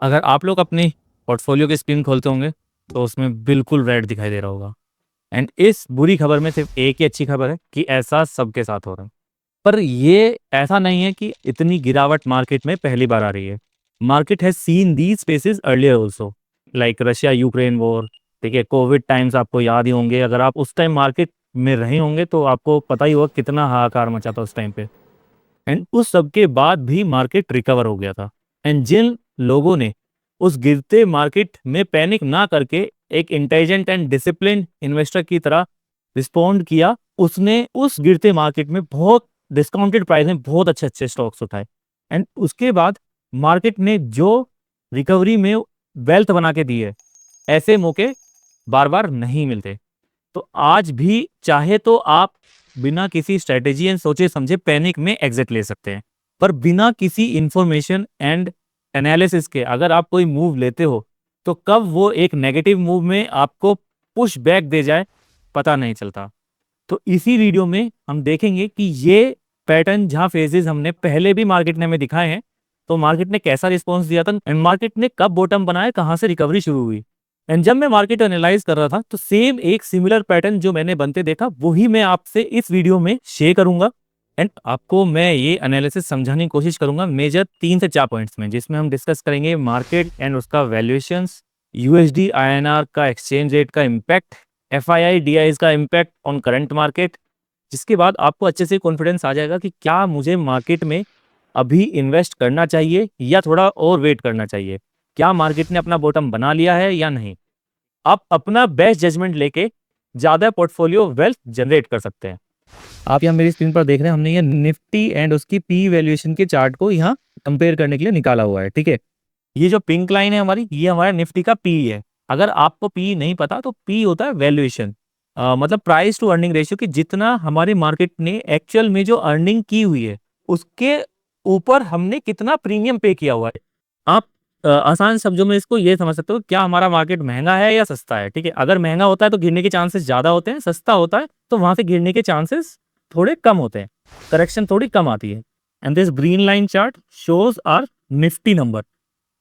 अगर आप लोग अपनी पोर्टफोलियो की स्क्रीन खोलते होंगे तो उसमें बिल्कुल रेड दिखाई दे रहा होगा। एंड इस बुरी खबर में सिर्फ एक ही अच्छी खबर है कि ऐसा सबके साथ हो रहा है। पर ये ऐसा नहीं है कि इतनी गिरावट मार्केट में पहली बार आ रही है। Market has seen these spaces earlier also, like Russia Ukraine war. ठीक है, कोविड टाइम्स आपको याद ही होंगे। अगर आप उस टाइम मार्केट में रहे होंगे तो आपको पता ही होगा कितना हाहाकार मचा था उस टाइम पे। एंड उस सब के बाद भी मार्केट रिकवर हो गया था। एंड जिन लोगों ने उस गिरते मार्केट में पैनिक ना करके एक इंटेलिजेंट एंड डिसिप्लिन इन्वेस्टर की तरह रिस्पॉन्ड किया, उसने उस गिरते मार्केट में बहुत डिस्काउंटेड प्राइस में बहुत अच्छे अच्छे स्टॉक्स उठाए। एंड उसके बाद मार्केट ने जो रिकवरी में वेल्थ बना के दी है, ऐसे मौके बार बार नहीं मिलते। तो आज भी चाहे तो आप बिना किसी स्ट्रेटेजी एंड सोचे समझे पैनिक में एग्जिट ले सकते हैं। पर बिना किसी इंफॉर्मेशन एंड एनालिसिस के अगर आप कोई मूव लेते हो तो कब वो एक नेगेटिव मूव में आपको पुश बैक दे जाए पता नहीं चलता। तो इसी वीडियो में हम देखेंगे कि ये पैटर्न जहां फेजेस हमने पहले भी मार्केट ने हमें दिखाए हैं, तो मार्केट ने कैसा रिस्पॉन्स दिया था एंड मार्केट ने कब बॉटम बनाया, कहां से रिकवरी शुरू हुई। एंड जब मैं मार्केट एनालाइज कर रहा था तो सेम एक सिमिलर पैटर्न जो मैंने बनते देखा वही मैं आपसे इस वीडियो में शेयर करूंगा। एंड आपको मैं ये एनालिसिस समझाने की कोशिश करूंगा मेजर 3 से 4 पॉइंट्स में, जिसमें हम डिस्कस करेंगे मार्केट एंड उसका वैल्यूएशंस, यूएसडी आईएनआर का एक्सचेंज रेट का इम्पैक्ट, एफआईआई डीआई का इम्पैक्ट ऑन करंट मार्केट। जिसके बाद आपको अच्छे से कॉन्फिडेंस आ जाएगा कि क्या मुझे मार्केट में अभी इन्वेस्ट करना चाहिए या थोड़ा और वेट करना चाहिए, क्या मार्केट ने अपना बॉटम बना लिया है या नहीं। आप अपना बेस्ट जजमेंट लेके ज्यादा पोर्टफोलियो वेल्थ जनरेट कर सकते हैं। आप यहाँ मेरी स्क्रीन पर देख रहे हैं, हमने ये निफ्टी एंड उसकी पी वैल्यूएशन के चार्ट को यहाँ कंपेयर करने के लिए निकाला हुआ है। ठीक है, ये जो पिंक लाइन है हमारी, ये हमारा निफ्टी का पी है। अगर आपको पी नहीं पता तो पी होता है वैल्यूएशन, मतलब प्राइस टू अर्निंग रेशियो, कि जितना हमारी मार्केट ने एक्चुअल में जो अर्निंग की हुई है उसके ऊपर हमने कितना प्रीमियम पे किया हुआ है। आप आसान शब्दों में इसको ये समझ सकते हो, क्या हमारा मार्केट महंगा है या सस्ता है। ठीक है, अगर महंगा होता है तो गिरने के चांसेस ज्यादा होते हैं, सस्ता होता है तो वहां से गिरने के चांसेस थोड़े कम होते हैं, करेक्शन थोड़ी कम आती है। And this green line chart shows our Nifty number,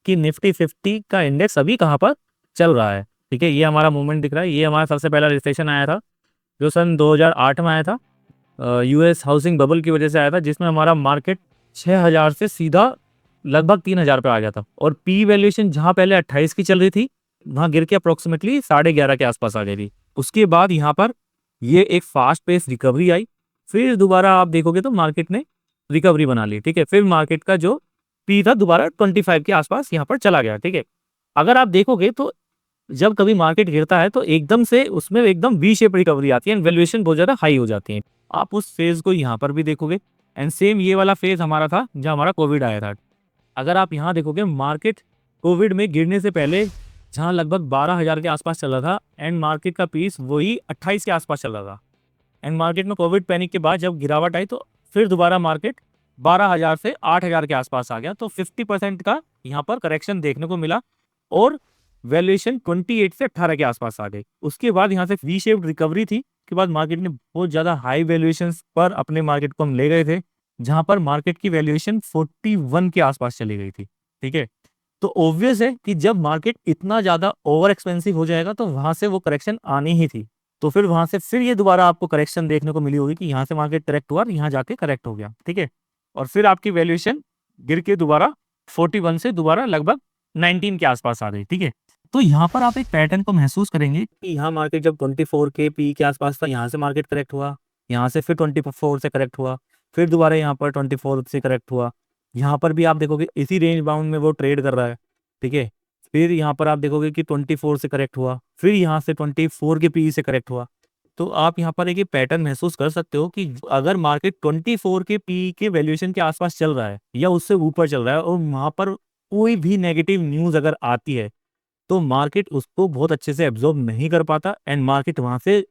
कि निफ्टी 50 का इंडेक्स अभी कहाँ पर चल रहा है। ठीक है, ये हमारा मूवमेंट दिख रहा है। ये हमारा सबसे पहला रिसेशन आया था जो सन 2008 में आया था, यूएस हाउसिंग बबल की वजह से आया था, जिसमें हमारा मार्केट 6000 से सीधा लगभग 3000 पे आ गया था। और पी वैल्यूएशन जहां पहले 28 की चल रही थी वहां गिर के अप्रोक्सीमेटली 11:30 के आसपास आ गई थी। उसके बाद यहाँ पर ये एक फास्ट पेस रिकवरी आई, फिर दोबारा आप देखोगे तो मार्केट ने रिकवरी बना ली। ठीक है, फिर मार्केट का जो पी था दोबारा 25 के आसपास यहाँ पर चला गया। ठीक है, अगर आप देखोगे तो जब कभी मार्केट गिरता है तो एकदम से उसमें एकदम वी शेप रिकवरी आती है एंड वैल्यूएशन बहुत ज्यादा हाई हो जाती है। आप उस फेज को यहाँ पर भी देखोगे एंड सेम ये वाला फेज हमारा था जब हमारा कोविड आया था। अगर आप यहाँ देखोगे मार्केट कोविड में गिरने से पहले जहाँ लगभग 12,000 के आसपास चल रहा था एंड मार्केट का पीस वही 28 के आसपास चल रहा था। एंड मार्केट में कोविड पैनिक के बाद जब गिरावट आई तो फिर दोबारा मार्केट 12,000 से 8,000 के आसपास आ गया। तो 50% का यहाँ पर करेक्शन देखने को मिला और वैल्यूएशन 28 से 18 के आसपास आ गई। उसके बाद यहाँ से वी शेप्ड रिकवरी थी, के बाद मार्केट ने बहुत ज्यादा हाई वैल्यूएशन पर अपने मार्केट को हम ले गए थे, जहां पर मार्केट की वैल्यूएशन 41 के आसपास चली गई थी। ठीक है, तो ऑब्वियस है कि जब मार्केट इतना ज्यादा ओवर एक्सपेंसिव हो जाएगा तो वहां से वो करेक्शन आनी ही थी। तो फिर वहां से फिर ये दोबारा आपको करेक्शन देखने को मिली होगी कि यहाँ से मार्केट करेक्ट हुआ और यहाँ जाके करेक्ट हो गया। ठीक है, और फिर आपकी वैल्यूएशन गिर के दोबारा 41 से दोबारा लगभग 19 के आसपास आ गई। ठीक है, तो यहाँ पर आप एक पैटर्न को महसूस करेंगे कि यहाँ मार्केट जब 24 के पी के आसपास था, यहाँ से मार्केट करेक्ट हुआ, यहाँ से फिर 24 से करेक्ट हुआ, फिर दोबारा यहाँ पर 24 से करेक्ट हुआ। यहाँ पर भी आप देखोगे इसी रेंज बाउंड में वो ट्रेड कर रहा है। ठीक है, फिर यहाँ पर आप देखोगे कि 24 से करेक्ट हुआ, फिर यहाँ से 24 के पी से करेक्ट हुआ। तो आप यहाँ पर एक पैटर्न महसूस कर सकते हो कि अगर मार्केट 24 के पी के वैल्यूएशन के आसपास चल रहा है या उससे ऊपर चल रहा है और वहां पर कोई भी नेगेटिव न्यूज अगर आती है तो मार्केट उसको बहुत अच्छे से एब्जॉर्ब नहीं कर पाता एंड मार्केट वहां से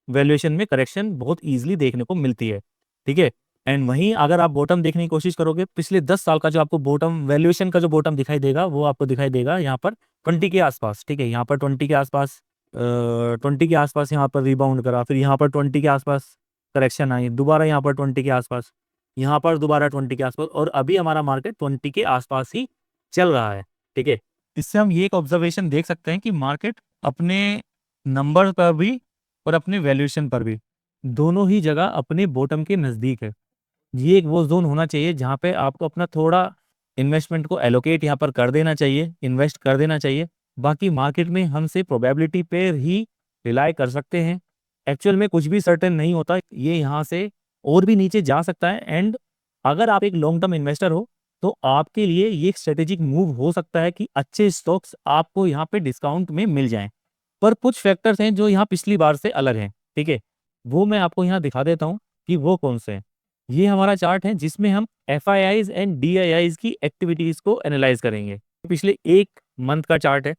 वैल्यूएशन में करेक्शन बहुत इजीली देखने को मिलती है। ठीक है, एंड वहीं अगर आप बॉटम देखने की कोशिश करोगे पिछले 10 साल का जो आपको बॉटम वैल्यूएशन का जो बॉटम दिखाई देगा वो आपको दिखाई देगा यहाँ पर 20 के आसपास। ठीक है, यहाँ पर 20 के आसपास, 20 के आसपास यहाँ पर रिबाउंड करा, फिर यहाँ पर 20 के आसपास करेक्शन आई, दोबारा यहाँ पर 20 के आसपास, यहाँ पर दोबारा 20 के आसपास, और अभी हमारा मार्केट 20 के आसपास ही चल रहा है। ठीक है, इससे हम ये एक ऑब्जर्वेशन देख सकते हैं कि मार्केट अपने नंबर पर भी और अपने वैल्यूएशन पर भी दोनों ही जगह अपने बॉटम के नज़दीक है। ये एक वो जोन होना चाहिए जहाँ पे आपको अपना थोड़ा इन्वेस्टमेंट को एलोकेट यहाँ पर कर देना चाहिए, इन्वेस्ट कर देना चाहिए। बाकी मार्केट में हम सिर्फ प्रोबेबिलिटी पे ही रिलाय कर सकते हैं। एक्चुअल में कुछ भी सर्टेन नहीं होता, ये यहाँ से और भी नीचे जा सकता है। एंड अगर आप एक लॉन्ग टर्म इन्वेस्टर हो तो आपके लिए ये एक स्ट्रेटेजिक मूव हो सकता है कि अच्छे स्टॉक्स आपको यहाँ पे डिस्काउंट में मिल जाएं। पर कुछ फैक्टर्स हैं जो यहाँ पिछली बार से अलग हैं, ठीक है, वो मैं आपको यहाँ दिखा देता हूँ कि वो कौन से हैं। ये हमारा चार्ट है जिसमें हम FIIs एंड DIIs की एक्टिविटीज को एनालाइज करेंगे। पिछले एक मंथ का चार्ट है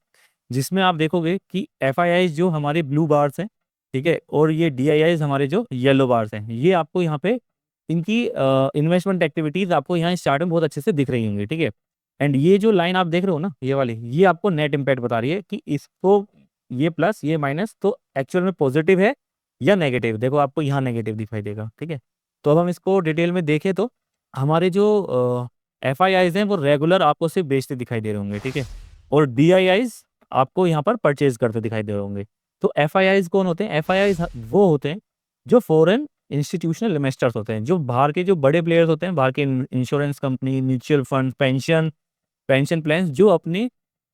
जिसमें आप देखोगे कि FIIs जो हमारे ब्लू बार्स हैं, ठीक है, और ये DIIs हमारे जो येलो बार्स हैं, ये आपको यहाँ पे इनकी इन्वेस्टमेंट एक्टिविटीज आपको यहाँ इस चार्ट में बहुत अच्छे से दिख रही होंगी, ठीक है। एंड ये जो लाइन आप देख रहे हो ना, ये वाली, ये आपको नेट इम्पैक्ट बता रही है कि इसको ये प्लस ये माइनस तो एक्चुअल में पॉजिटिव है या नेगेटिव। देखो आपको यहाँ नेगेटिव दिखाई देगा, ठीक है। तो अब हम इसको डिटेल में देखें तो हमारे जो FIIs हैं वो रेगुलर आपको सिर्फ बेचते दिखाई दे रहे होंगे, ठीक है, और DIIs आपको यहाँ पर परचेज करते दिखाई दे रहे होंगे। तो FIIs कौन होते हैं? FIIs वो होते हैं जो फॉरेन इंस्टीट्यूशनल इन्वेस्टर्स होते हैं, जो बाहर के जो बड़े प्लेयर्स होते हैं, बाहर के insurance company, mutual fund, pension plans, जो अपने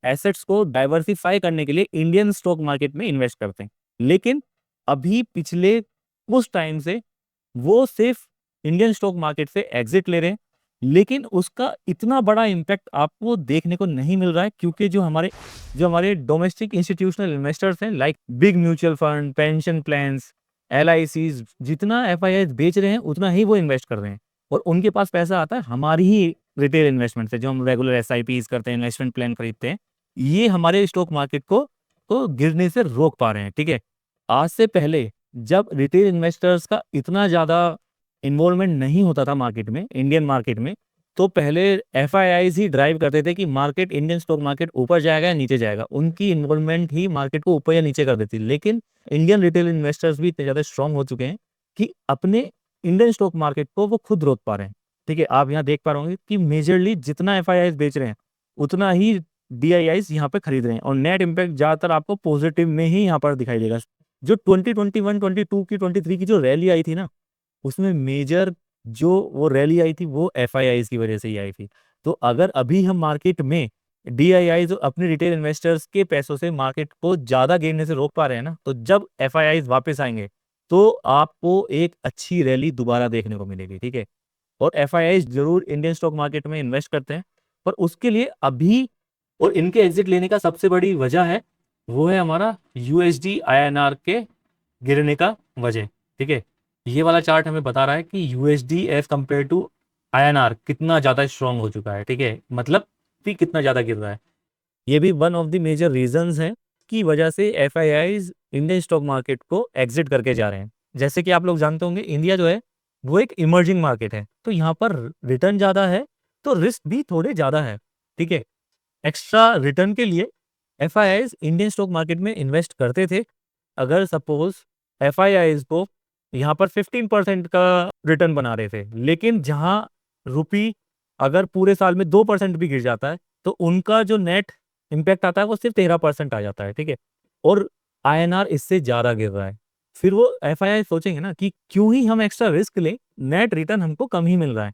एसेट्स को डाइवर्सिफाई करने के लिए इंडियन स्टॉक मार्केट में इन्वेस्ट करते हैं। लेकिन अभी पिछले कुछ टाइम से वो सिर्फ इंडियन स्टॉक मार्केट से एग्जिट ले रहे हैं, लेकिन उसका इतना बड़ा इम्पैक्ट आपको देखने को नहीं मिल रहा है क्योंकि जो हमारे डोमेस्टिक इंस्टीट्यूशनल इन्वेस्टर्स हैं, like big mutual fund, pension plans, LICs, जितना FIIs बेच रहे हैं उतना ही वो इन्वेस्ट कर रहे हैं और उनके पास पैसा आता है हमारी ही रिटेल इन्वेस्टमेंट से, जो हम रेगुलर SIPs करते हैं, इन्वेस्टमेंट प्लान खरीदते हैं। ये हमारे स्टॉक मार्केट को तो गिरने से रोक पा रहे हैं, ठीक है। आज से पहले जब रिटेल इन्वेस्टर्स का इतना ज़्यादा इन्वॉल्वमेंट नहीं होता था मार्केट में, इंडियन मार्केट में, तो पहले FIIs ही ड्राइव करते थे कि मार्केट, इंडियन स्टॉक मार्केट ऊपर जाएगा या नीचे जाएगा। उनकी इन्वॉल्वमेंट ही मार्केट को ऊपर या नीचे कर देती। लेकिन इंडियन रिटेल इन्वेस्टर्स भी इतने ज़्यादा स्ट्रांग हो चुके हैं कि अपने इंडियन स्टॉक मार्केट को वो खुद रोक पा रहे हैं, ठीक है। आप यहाँ देख पा रहे होंगे कि मेजरली जितना FIIs बेच रहे हैं उतना ही DIIs यहाँ पे खरीद रहे हैं और नेट इम्पैक्ट ज़्यादातर आपको पॉजिटिव में ही यहाँ पर दिखाई देगा। जो 2021, 22 की, 23 की जो रैली आई थी ना, उसमें मेजर जो वो रैली आई थी वो FIIs की वजह से ही आई थी। तो अगर अभी हम मार्केट में DIIs अपने रिटेल इन्वेस्टर्स के पैसों से मार्केट को ज़्यादा गिरने से रोक पा रहे हैं ना, तो जब FIIs वापस आएंगे तो आपको एक अच्छी रैली दोबारा देखने को मिलेगी, ठीक है। और FIIs जरूर इंडियन स्टॉक मार्केट में इन्वेस्ट करते हैं, पर उसके लिए अभी और इनके एग्जिट लेने का सबसे बड़ी वजह है वो है हमारा USD INR के गिरने का वजह, ठीक है। ये वाला चार्ट हमें बता रहा है कि USD as compared to INR कितना ज़्यादा स्ट्रांग हो चुका है, ठीक है, मतलब कि कितना ज़्यादा गिर रहा है। ये भी one of the major reasons है की वजह से FIIs इंडियन स्टॉक मार्केट को एग्जिट करके जा रहे हैं। जैसे कि आप लोग जानते होंगे, इंडिया जो है वो एक इमर्जिंग मार्केट है, तो यहाँ पर रिटर्न ज़्यादा है तो रिस्क भी थोड़े ज़्यादा है, ठीक है। एक्स्ट्रा रिटर्न के लिए FIIs इंडियन स्टॉक मार्केट में इन्वेस्ट करते थे। अगर सपोज FIIs को यहाँ पर 15% का रिटर्न बना रहे थे, लेकिन जहाँ रुपी अगर पूरे साल में 2% भी गिर जाता है तो उनका जो नेट इम्पैक्ट आता है वो सिर्फ 13% आ जाता है, ठीक है। और INR इससे ज़्यादा गिर रहा है। फिर वो FII सोचेंगे ना कि क्यों ही हम एक्स्ट्रा रिस्क लें, नेट रिटर्न हमको कम ही मिल रहा है।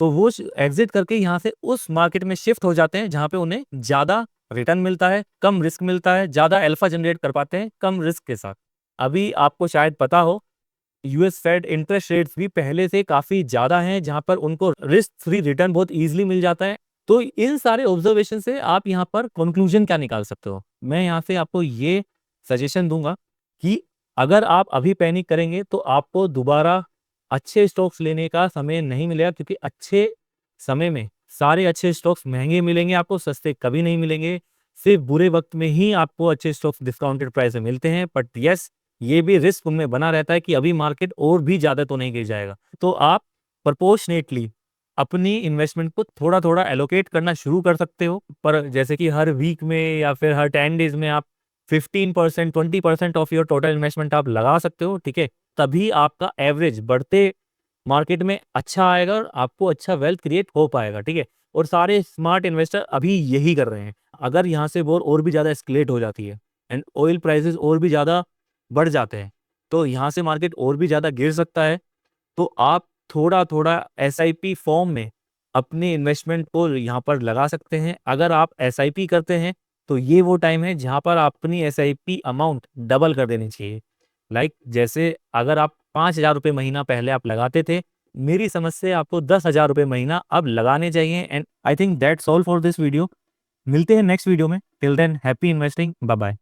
तो वो एग्जिट करके यहाँ से उस मार्केट में शिफ्ट हो जाते हैं जहाँ पे उन्हें ज़्यादा रिटर्न मिलता है, कम रिस्क मिलता है, ज़्यादा अल्फा जनरेट कर पाते हैं कम रिस्क के साथ। अभी आपको शायद पता हो, US फेड इंटरेस्ट रेट्स भी पहले से काफ़ी ज़्यादा हैं, जहाँ पर उनको रिस्क फ्री रिटर्न बहुत ईजिली मिल जाता है। तो इन सारे ऑब्जर्वेशन से आप यहाँ पर कंक्लूजन क्या निकाल सकते हो? मैं यहाँ से आपको ये सजेशन दूंगा कि अगर आप अभी पैनिक करेंगे तो आपको दोबारा अच्छे स्टॉक्स लेने का समय नहीं मिलेगा, क्योंकि अच्छे समय में सारे अच्छे स्टॉक्स महंगे मिलेंगे, आपको सस्ते कभी नहीं मिलेंगे। सिर्फ बुरे वक्त में ही आपको अच्छे स्टॉक्स डिस्काउंटेड प्राइस में मिलते हैं। बट यस, ये भी रिस्क उनमें बना रहता है कि अभी मार्केट और भी ज़्यादा तो नहीं गिर जाएगा। तो आप प्रपोर्शनेटली अपनी इन्वेस्टमेंट को थोड़ा थोड़ा एलोकेट करना शुरू कर सकते हो। पर जैसे कि हर वीक में या फिर हर 10 डेज में आप 15%, 20% ऑफ योर टोटल इन्वेस्टमेंट आप लगा सकते हो, ठीक है। तभी आपका एवरेज बढ़ते मार्केट में अच्छा आएगा और आपको अच्छा वेल्थ क्रिएट हो पाएगा, ठीक है। और सारे स्मार्ट इन्वेस्टर अभी यही कर रहे हैं। अगर यहाँ से वॉर और भी ज़्यादा एस्केलेट हो जाती है एंड ऑयल प्राइसेस और भी ज़्यादा बढ़ जाते हैं, तो यहाँ से मार्केट और भी ज़्यादा गिर सकता है। तो आप थोड़ा थोड़ा एसआईपी फॉर्म में अपने इन्वेस्टमेंट को यहाँ पर लगा सकते हैं। अगर आप एसआईपी करते हैं तो ये वो टाइम है जहाँ पर अपनी एसआईपी अमाउंट डबल कर देनी चाहिए। जैसे अगर आप 5,000 रुपये महीना पहले आप लगाते थे, मेरी समझ से आपको 10,000 रुपये महीना अब लगाने चाहिए। And I think that's all for this video. मिलते हैं नेक्स्ट वीडियो में। Till then happy investing, bye bye.